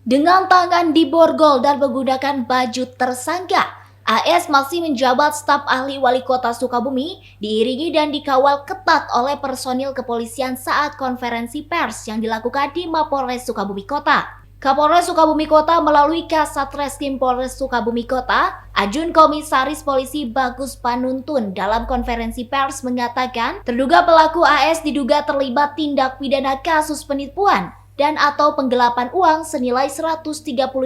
Dengan tangan diborgol dan menggunakan baju tersangka, AS masih menjabat staf ahli wali kota Sukabumi, diiringi dan dikawal ketat oleh personil kepolisian saat konferensi pers yang dilakukan di Mapolres Sukabumi Kota. Kapolres Sukabumi Kota melalui Kasat Reskrim Polres Sukabumi Kota, Ajun Komisaris Polisi Bagus Panuntun dalam konferensi pers mengatakan terduga pelaku AS diduga terlibat tindak pidana kasus penipuan dan atau penggelapan uang senilai 130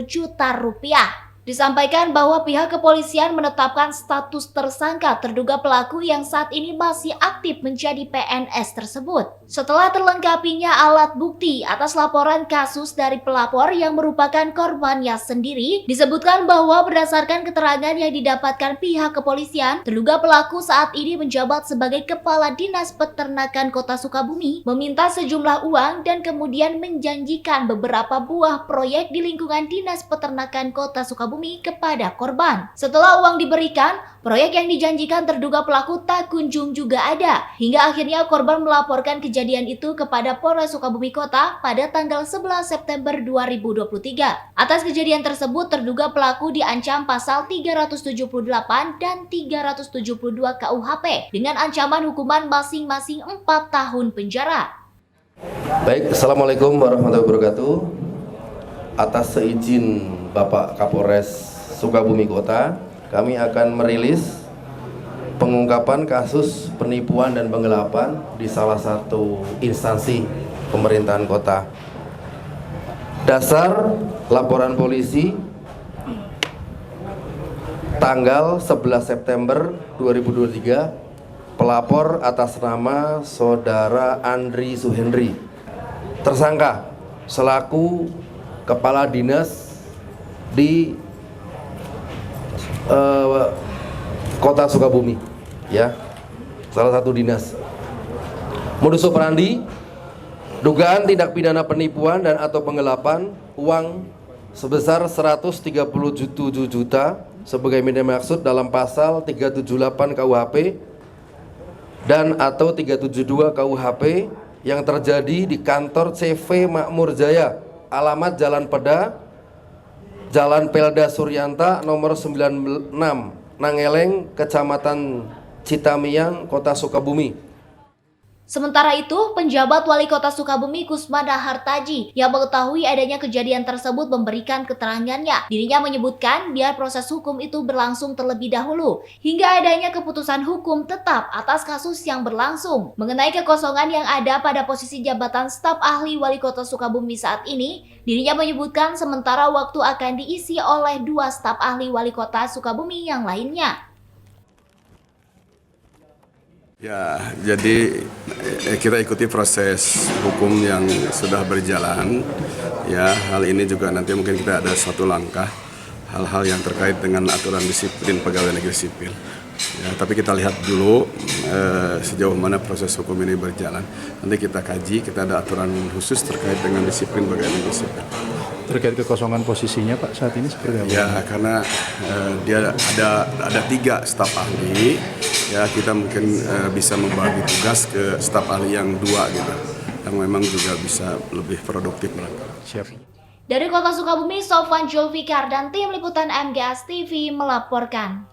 juta rupiah. Disampaikan bahwa pihak kepolisian menetapkan status tersangka terduga pelaku yang saat ini masih aktif menjadi PNS tersebut. Setelah terlengkapinya alat bukti atas laporan kasus dari pelapor yang merupakan korbannya sendiri, disebutkan bahwa berdasarkan keterangan yang didapatkan pihak kepolisian, terduga pelaku saat ini menjabat sebagai Kepala Dinas Peternakan Kota Sukabumi, meminta sejumlah uang dan kemudian menjanjikan beberapa buah proyek di lingkungan Dinas Peternakan Kota Sukabumi kepada korban. Setelah uang diberikan, proyek yang dijanjikan terduga pelaku tak kunjung juga ada. Hingga akhirnya korban melaporkan kejadian itu kepada Polres Sukabumi Kota pada tanggal 11 September 2023. Atas kejadian tersebut, terduga pelaku diancam pasal 378 dan 372 KUHP dengan ancaman hukuman masing-masing 4 tahun penjara. Baik, Assalamualaikum warahmatullahi wabarakatuh. Atas seizin Bapak Kapolres Sukabumi Kota, kami akan merilis pengungkapan kasus penipuan dan penggelapan di salah satu instansi pemerintahan kota. Dasar laporan polisi tanggal 11 September 2023, pelapor atas nama Saudara Andri Suhendri, tersangka selaku Kepala Dinas di Kota Sukabumi, ya, salah satu dinas. Modus operandi, dugaan tindak pidana penipuan dan atau penggelapan uang sebesar 137 juta sebagai maksud dalam pasal 378 KUHP dan atau 372 KUHP yang terjadi di kantor CV Makmur Jaya, alamat Jalan Peda, Jalan Pelda Suryanta nomor 96, Nangeleng, Kecamatan Citamiang, Kota Sukabumi. Sementara itu, penjabat Wali Kota Sukabumi Kusmana Hartaji yang mengetahui adanya kejadian tersebut memberikan keterangannya. Dirinya menyebutkan biar proses hukum itu berlangsung terlebih dahulu hingga adanya keputusan hukum tetap atas kasus yang berlangsung. Mengenai kekosongan yang ada pada posisi jabatan staf ahli Wali Kota Sukabumi saat ini, dirinya menyebutkan sementara waktu akan diisi oleh 2 staf ahli Wali Kota Sukabumi yang lainnya. Ya, jadi kita ikuti proses hukum yang sudah berjalan. Ya, hal ini juga nanti mungkin kita ada suatu langkah hal-hal yang terkait dengan aturan disiplin pegawai negeri sipil. Ya, tapi kita lihat dulu sejauh mana proses hukum ini berjalan. Nanti kita kaji, kita ada aturan khusus terkait dengan disiplin pegawai negeri sipil. Terkait kekosongan posisinya Pak saat ini seperti apa? Ya, karena dia ada 3 staf ahli. Ya, kita mungkin bisa membagi tugas ke staf ahli yang 2 gitu, yang memang juga bisa lebih produktif. Siap. Dari Kota Sukabumi, Sofwan Julfikar dan tim liputan MGS TV melaporkan.